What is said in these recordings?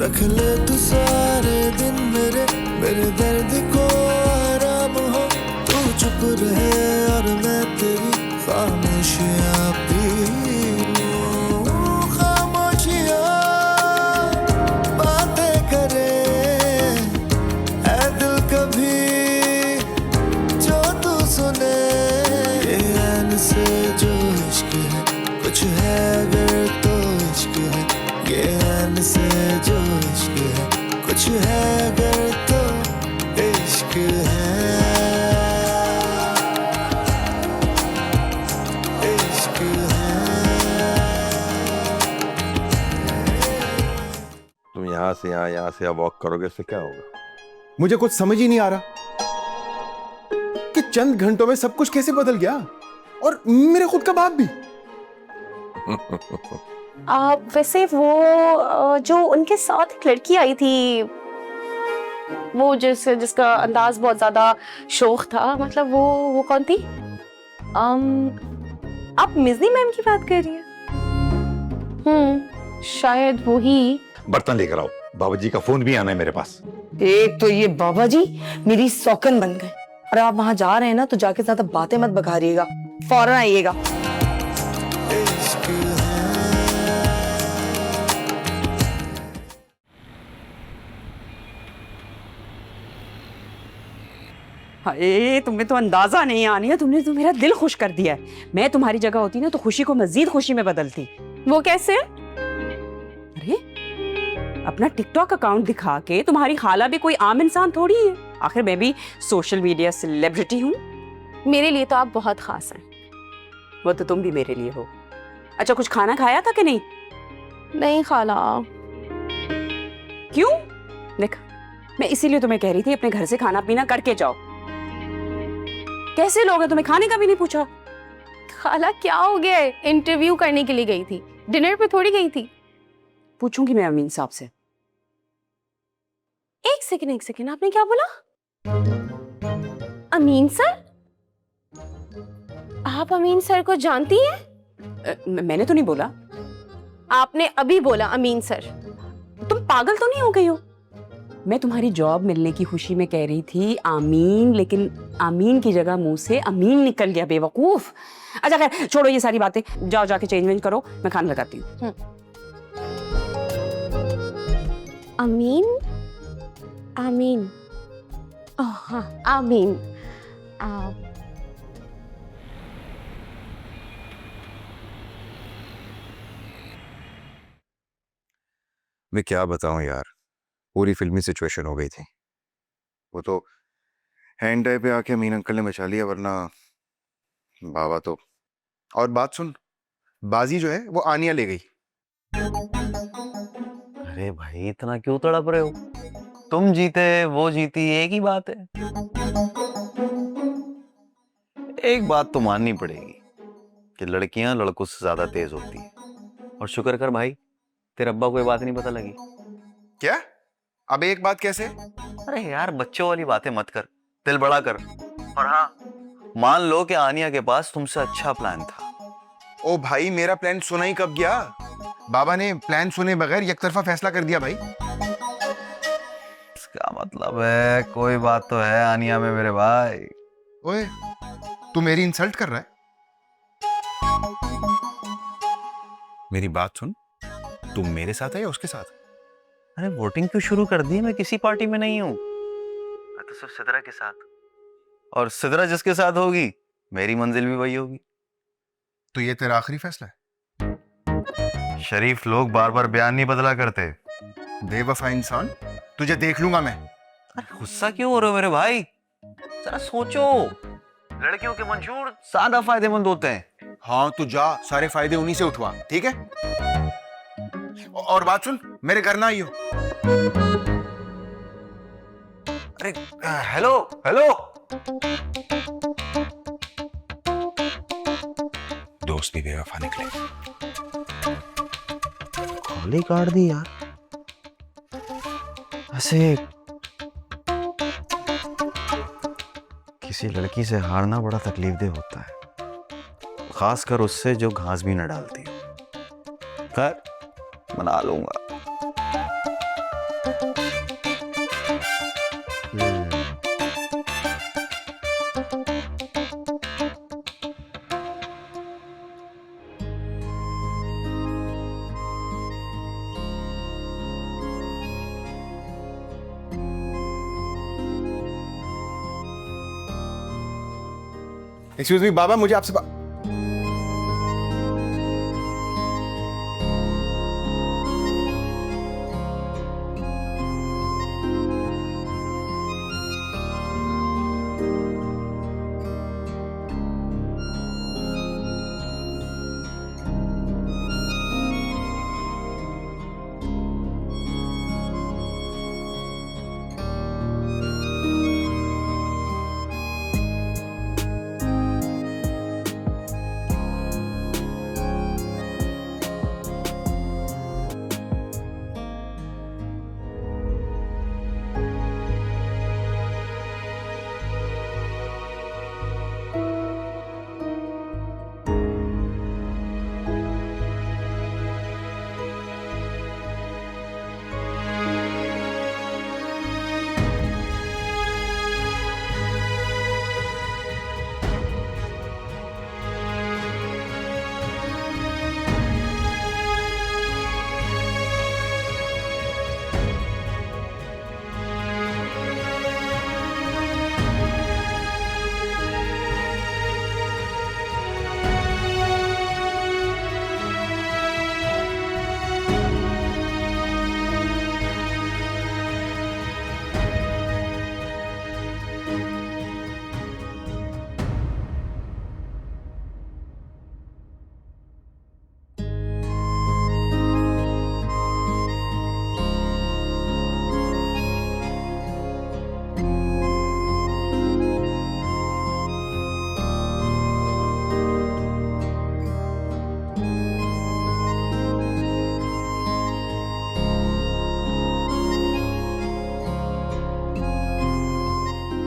रख ले तू सारे दिन मेरे दर्द को आराम हो। तू चुप रहे और मैं तेरी खामोशियाँ पी लूं। खामोशियाँ बातें करे ऐ दिल कभी जो तू सुने। ये ऐन से जो इश्क है कुछ है अगर तो इश्क है। ये ऐन से जो इश्क है कुछ है अगर तो इश्क है। इश्क है। तुम यहाँ से यहाँ से वॉक करोगे, इससे क्या होगा? मुझे कुछ समझ ही नहीं आ रहा कि चंद घंटों में सब कुछ कैसे बदल गया, और मेरे खुद का बाप भी। वैसे वो जो उनके साथ एक लड़की आई थी, वो जिसका अंदाज बहुत ज्यादा शौक था, मतलब वो कौन थी? आप मिज़नी मैम की बात कर रही हैं? शायद वो ही। बर्तन लेकर आओ, बाबूजी का फोन भी आना है मेरे पास। एक तो ये बाबा जी मेरी सौकन बन गए, और आप वहां जा रहे हैं ना तो जाके ज्यादा बातें मत बघारिएगा, फौरन आइएगा। हाय, तुम्हें तो अंदाजा नहीं आनी है, तुमने तो मेरा दिल खुश कर दिया है। मैं तुम्हारी जगह होती ना तो खुशी को मजीद खुशी में बदलती। वो कैसे? अरे अपना टिकटॉक अकाउंट दिखा के तुम्हारी खाला भी कोई आम इंसान थोड़ी है, आखिर मैं भी सोशल मीडिया सेलिब्रिटी हूँ। मेरे लिए तो आप बहुत खास हैं। वो तो तुम भी मेरे लिए हो। अच्छा, कुछ खाना खाया था कि नहीं? नहीं खाला। क्यों? देख, मैं इसीलिए तुम्हें कह रही थी अपने घर से खाना पीना करके जाओ। कैसे लोग हैं, तुम्हें खाने का भी नहीं पूछा। खाला क्या हो गया है? इंटरव्यू करने के लिए गई थी, डिनर पे थोड़ी गई थी। पूछूंगी मैं अमीन साहब से। एक सेकंड, आपने क्या बोला? अमीन सर? आप अमीन सर को जानती हैं? मैंने तो नहीं बोला। आपने अभी बोला अमीन सर। तुम पागल तो नहीं हो गई हो? मैं तुम्हारी जॉब मिलने की खुशी में कह रही थी आमीन, लेकिन आमीन की जगह मुंह से अमीन निकल गया, बेवकूफ। अच्छा खैर, छोड़ो ये सारी बातें, जाओ जाके चेंज करो, मैं खाना लगाती हूँ। अमीन? आमीन। हाँ, आमीन। मैं क्या बताऊं यार, पूरी फिल्मी सिचुएशन हो गई थी। वो तो हैंड ड्राइव पे आके अमीन अंकल ने बचा लिया, वरना बाबा तो। और बात सुन, बाजी जो है वो आनिया ले गई। अरे भाई, इतना क्यों तड़प रहे हो? तुम जीते वो जीती, एक ही बात है। एक बात तो माननी पड़ेगी कि लड़कियां लड़कों से ज्यादा तेज होती हैं। और शुक्र कर भाई, तेरे अब्बा को ये बात नहीं पता लगी। क्या? अब एक बात कैसे? अरे यार, बच्चों वाली बातें मत कर, दिल बड़ा कर। और हाँ, मान लो कि आनिया के पास तुमसे अच्छा प्लान था। ओ भाई, मेरा प्लान सुना ही कब गया? बाबा ने प्लान सुने बगैर एक तरफा फैसला कर दिया भाई। इसका मतलब है कोई बात तो है आनिया में मेरे भाई। ओए, तू मेरी इंसल्ट कर रहा है? मेरी बात सुन, तू मेरे साथ है या उसके साथ? अरे वोटिंग क्यों शुरू कर दी? मैं किसी पार्टी में नहीं हूँ, मैं तो सिर्फ सिद्रा के साथ। और सिद्रा जिसके साथ होगी, मेरी मंजिल भी वही होगी। तो ये तेरा आखिरी फैसला है? शरीफ लोग बार बार बयान नहीं बदला करते। बेवफा इंसान, तुझे देख लूंगा मैं। अरे गुस्सा क्यों हो रहे हो मेरे भाई? जरा सोचो, लड़कियों के मंशूर ज्यादा फायदेमंद होते हैं। हाँ, तू जा, सारे फायदे उन्हीं से उठवा, ठीक है? और बात सुन, मेरे घर ना आइयो। अरे हेलो हेलो, दोस्त भी बेवफा निकले। खाली काट दी यार। ऐसे किसी लड़की से हारना बड़ा तकलीफदेह होता है, खासकर उससे जो घास भी न डालती हो। खैर, मना लूंगा। एक्सक्यूज मी बाबा, मुझे आपसे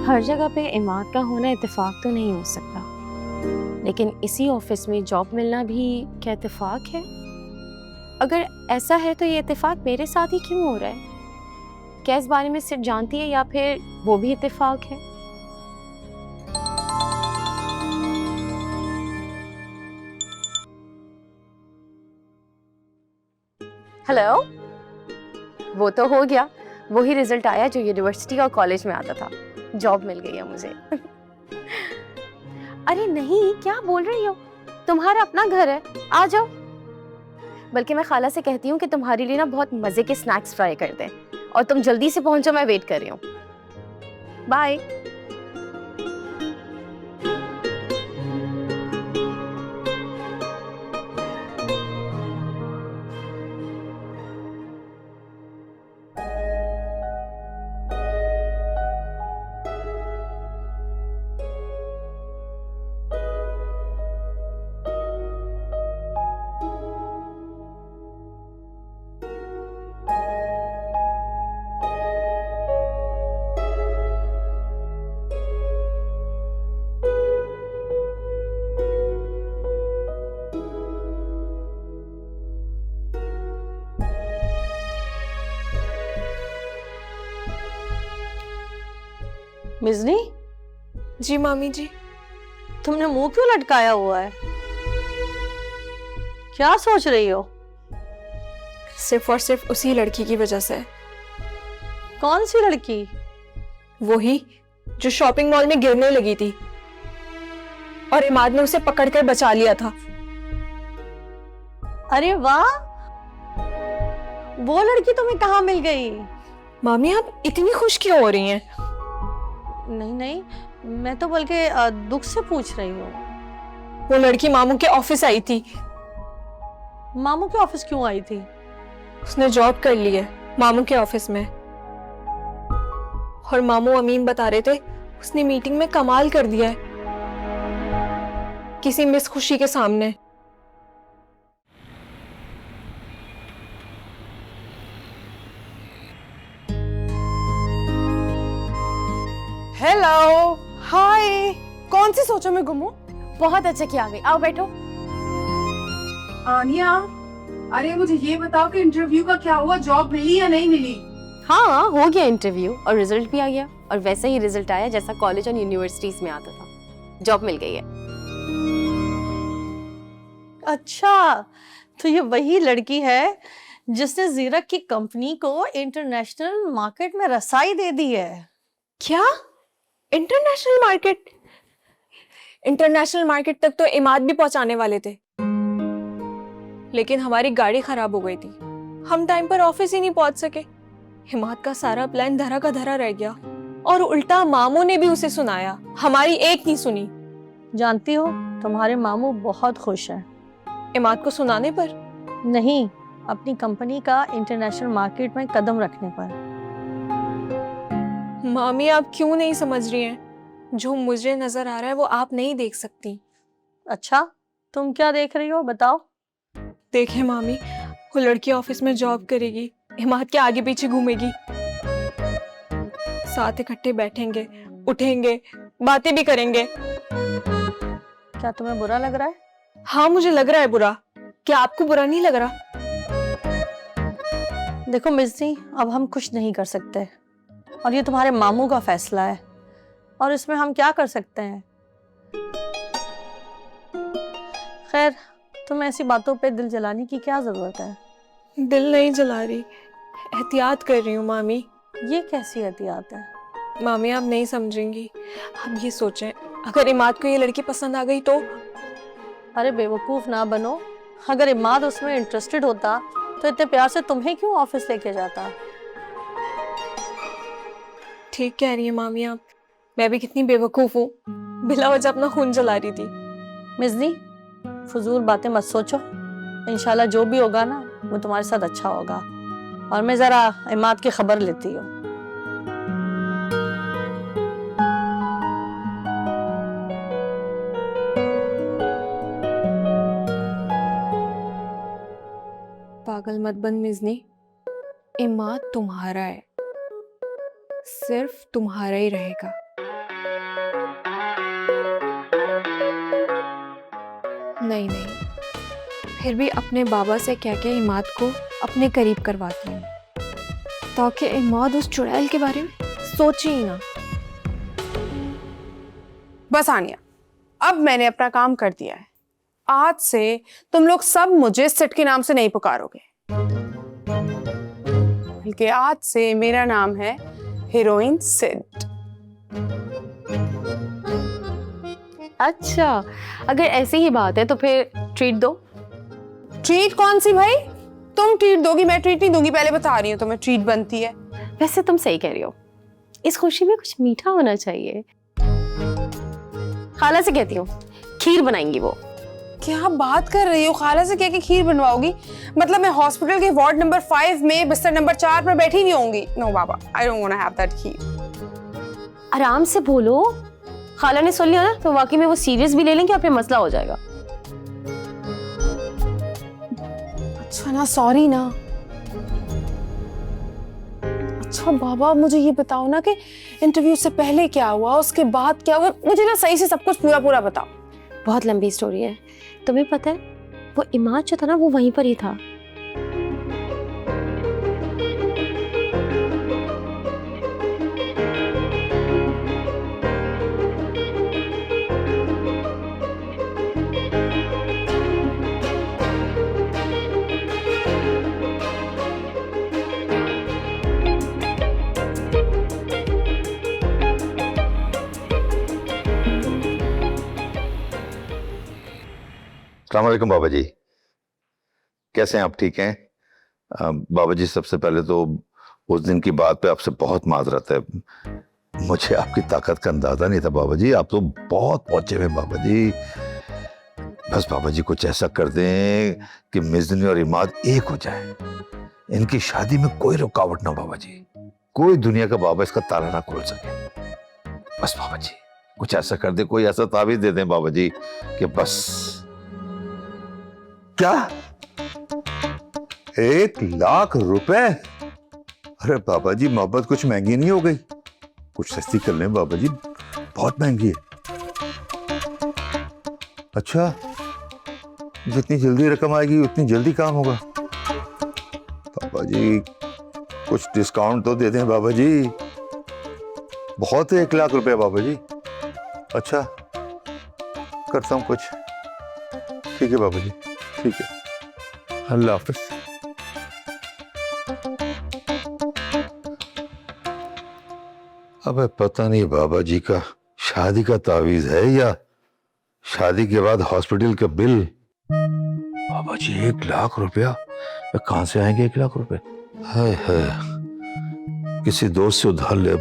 हर जगह पे इमाद का होना इत्तेफाक तो नहीं हो सकता, लेकिन इसी ऑफिस में जॉब मिलना भी क्या इत्तेफाक है? अगर ऐसा है तो ये इत्तेफाक मेरे साथ ही क्यों हो रहा है? क्या इस बारे में सिर्फ जानती है या फिर वो भी इत्तेफाक है? हेलो, वो तो हो गया, वही रिजल्ट आया जो यूनिवर्सिटी और कॉलेज में आता था। जॉब मिल गई है मुझे। अरे नहीं, क्या बोल रही हो? तुम्हारा अपना घर है, आ जाओ। बल्कि मैं खाला से कहती हूँ कि तुम्हारे लिए ना बहुत मजे के स्नैक्स फ्राई कर दें और तुम जल्दी से पहुंचो, मैं वेट कर रही हूँ। बाय। मिजनी, जी मामी जी। तुमने मुंह क्यों लटकाया हुआ है? क्या सोच रही हो? सिर्फ और सिर्फ उसी लड़की की वजह से। कौन सी लड़की? वही जो शॉपिंग मॉल में गिरने लगी थी और इमाद ने उसे पकड़कर बचा लिया था। अरे वाह, वो लड़की तुम्हें कहाँ मिल गई? मामी आप इतनी खुश क्यों हो रही हैं? नहीं नहीं, मैं तो बल्कि दुख से पूछ रही हूँ। वो लड़की मामू के ऑफिस आई थी। मामू के ऑफिस क्यों आई थी? उसने जॉब कर ली है मामू के ऑफिस में, और मामू अमीन बता रहे थे उसने मीटिंग में कमाल कर दिया है किसी मिस खुशी के सामने। हेलो, हाय। कौन सी सोचो में गुम हूं? बहुत अच्छा किया, आ गई। आओ बैठो। आनिया, अरे मुझे ये बताओ कि इंटरव्यू का क्या हुआ? जॉब मिली या नहीं मिली? हाँ, हो गया इंटरव्यू और रिजल्ट भी आ गया, और वैसा ही रिजल्ट आया जैसा कॉलेज और यूनिवर्सिटीज में आता था। जॉब मिल गई है। अच्छा, तो ये वही लड़की है जिसने जीरक की कंपनी को इंटरनेशनल मार्केट में रसाई दे दी है। क्या? International market? इंटरनेशनल मार्केट तक तो इमाद भी पहुंचाने वाले थे, लेकिन हमारी गाड़ी खराब हो गई थी। हम टाइम पर ऑफिस ही नहीं पहुंच सके। इमाद का सारा प्लान धरा का धरा रह गया और उल्टा मामू ने भी उसे सुनाया, हमारी एक नहीं सुनी। जानती हो, तुम्हारे मामू बहुत खुश हैं। इमाद को सुनाने पर? नहीं, अपनी कंपनी का इंटरनेशनल मार्केट में कदम रखने पर। मामी आप क्यों नहीं समझ रही हैं? जो मुझे नजर आ रहा है वो आप नहीं देख सकती। अच्छा, तुम क्या देख रही हो, बताओ। देखें मामी, वो लड़की ऑफिस में जॉब करेगी, इमाद के आगे पीछे घूमेगी, साथ इकट्ठे बैठेंगे, उठेंगे, बातें भी करेंगे। क्या तुम्हें बुरा लग रहा है? हाँ मुझे लग रहा है बुरा। क्या आपको बुरा नहीं लग रहा? देखो मिस्टी, अब हम कुछ नहीं कर सकते और ये तुम्हारे मामू का फैसला है और इसमें हम क्या कर सकते हैं। खैर, तुम ऐसी बातों पे दिल जलाने की क्या जरूरत है? दिल नहीं जला रही, एहतियात कर रही हूँ मामी। ये कैसी एहतियात है? मामी आप नहीं समझेंगी। आप ये सोचें, अगर इमाद को ये लड़की पसंद आ गई तो? अरे बेवकूफ ना बनो। अगर इमाद उसमें इंटरेस्टेड होता तो इतने प्यार से तुम्हें क्यों ऑफिस लेके जाता? ठीक कह रही है मामी आप। मैं भी कितनी बेवकूफ हूँ, बिला वजह अपना खून जला रही थी। मिज़नी, फजूल बातें मत सोचो। इंशाल्लाह जो भी होगा ना, वो तुम्हारे साथ अच्छा होगा। और मैं जरा इमाद की खबर लेती हूँ। पागल मत बन मिज़नी, इमाद तुम्हारा है, सिर्फ तुम्हारा ही रहेगा। नहीं नहीं, फिर भी अपने बाबा से कह के इमाद को अपने करीब करवाती हूँ, ताकि इमाद उस चुड़ैल के बारे में सोचे ही ना। बस आनिया, अब मैंने अपना काम कर दिया है। आज से तुम लोग सब मुझे सिट के नाम से नहीं पुकारोगे, बल्कि आज से मेरा नाम है हीरोइन सिड। अच्छा, अगर ऐसी ही बात है तो फिर ट्रीट दो। ट्रीट कौन सी भाई? तुम ट्रीट दोगी, मैं ट्रीट नहीं दूंगी। पहले बता रही हूँ तुम्हें ट्रीट बनती है। वैसे तुम सही कह रही हो, इस खुशी में कुछ मीठा होना चाहिए। खाला से कहती हूँ, खीर बनाएंगी वो। क्या बात कर रही हो? खाला से कह के खीर बनवाओगी? मतलब मैं हॉस्पिटल के वार्ड नंबर 5 में बिस्तर नंबर 4 पर बैठी हुई होंगी? नो बाबा, I don't want to have that kheer. आराम से बोलो, खाला ने सुन लिया ना तो वाकई में वो सीरियस भी ले लेंगे और फिर मसला हो जाएगा। अच्छा ना, सॉरी ना। अच्छा बाबा, मुझे ये बताओ ना कि इंटरव्यू से पहले क्या हुआ, उसके बाद क्या हुआ, मुझे ना सही से सब कुछ पूरा पूरा बताओ। बहुत लंबी स्टोरी है। तुम्हें पता है, वो इमाद जो था ना, वो वहीं पर ही था। अस्सलाम वालेकुम बाबा जी, कैसे हैं आप? ठीक हैं? बाबा जी, सबसे पहले तो उस दिन की बात पे आपसे बहुत माजरत है। मुझे आपकी ताकत का अंदाजा नहीं था बाबा जी। आप तो बहुत पहुंचे हुए बाबा जी। बस बाबा जी कुछ ऐसा कर दें कि मिज़नी और इमाद एक हो जाए। इनकी शादी में कोई रुकावट ना बाबा जी, कोई दुनिया का बाबा इसका ताला ना खोल सके। बस बाबा जी कुछ ऐसा कर दे, कोई ऐसा ताबीज दे दें बाबा जी कि बस। क्या 1 लाख रुपए? अरे बाबा जी, मोहब्बत कुछ महंगी नहीं हो गई? कुछ सस्ती कर लें बाबा जी, बहुत महंगी है। अच्छा, जितनी जल्दी रकम आएगी उतनी जल्दी काम होगा। बाबा जी कुछ डिस्काउंट तो दे दें बाबा जी, बहुत है 1 लाख रुपए बाबा जी। अच्छा, करता हूँ कुछ। ठीक है बाबा जी, ठीक है, अल्लाह हाफिज। अबे पता नहीं बाबा जी का शादी का तावीज है या शादी के बाद हॉस्पिटल का बिल, बाबा जी 1 लाख रुपया, कहां से आएंगे 1 लाख रुपए? हाय हाय, किसी दोस्त से उधार ले।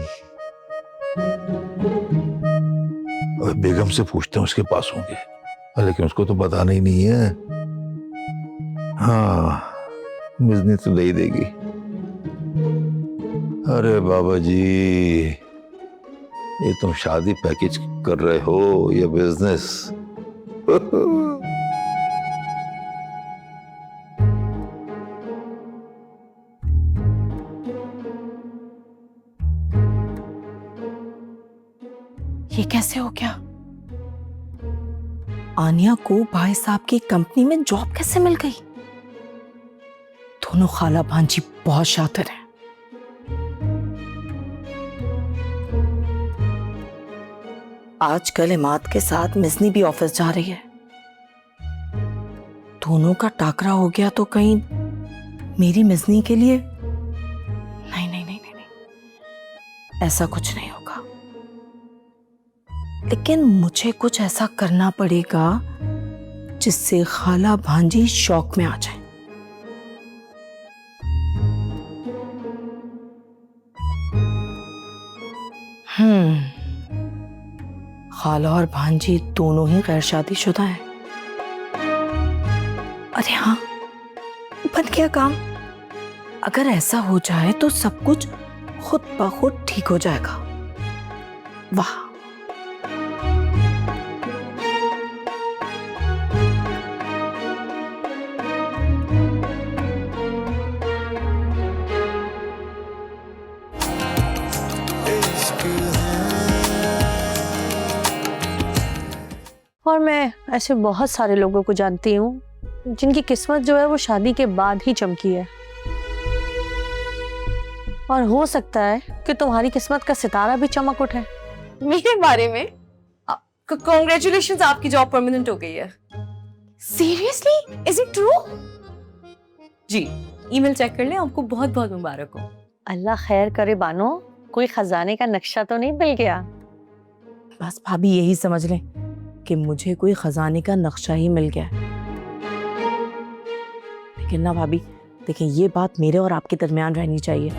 और बेगम से पूछते हैं, उसके पास होंगे, लेकिन उसको तो बताना ही नहीं है। हाँ, मिजनी तो दे ही देगी। अरे बाबा जी, ये तुम शादी पैकेज कर रहे हो या बिजनेस? ये कैसे हो गया? आनिया को भाई साहब की कंपनी में जॉब कैसे मिल गई? दोनों खाला भांजी बहुत शातिर हैं। आजकल इमाद के साथ मिसनी भी ऑफिस जा रही है। दोनों का टाकरा हो गया तो कहीं मेरी मिसनी के लिए? नहीं नहीं नहीं नहीं नहीं, ऐसा कुछ नहीं होगा। लेकिन मुझे कुछ ऐसा करना पड़ेगा जिससे खाला भांजी शौक में आ जाए। खाला और भांजी दोनों ही गैर शादीशुदा हैं। अरे हाँ, बन गया काम। अगर ऐसा हो जाए तो सब कुछ खुद ब खुद ठीक हो जाएगा। वाह, और मैं ऐसे बहुत सारे लोगों को जानती हूँ जिनकी किस्मत जो है वो शादी के बाद ही चमकी है। और हो सकता है कि तुम्हारी किस्मत का सितारा भी चमक उठे। मेरे बारे में? कांग्रेचुलेशंस, आपकी जॉब परमानेंट हो गई है। सीरियसली? Is it true? जी, ईमेल चेक कर लें, आपको बहुत बहुत मुबारक हो। अल्लाह खैर करे बानो, कोई खजाने का नक्शा तो नहीं मिल गया? बस भाभी यही समझ लें कि मुझे कोई खजाने का नक्शा ही मिल गया। लेकिन ना भाभी, देखिए, ये बात मेरे और आपके दरमियान रहनी चाहिए।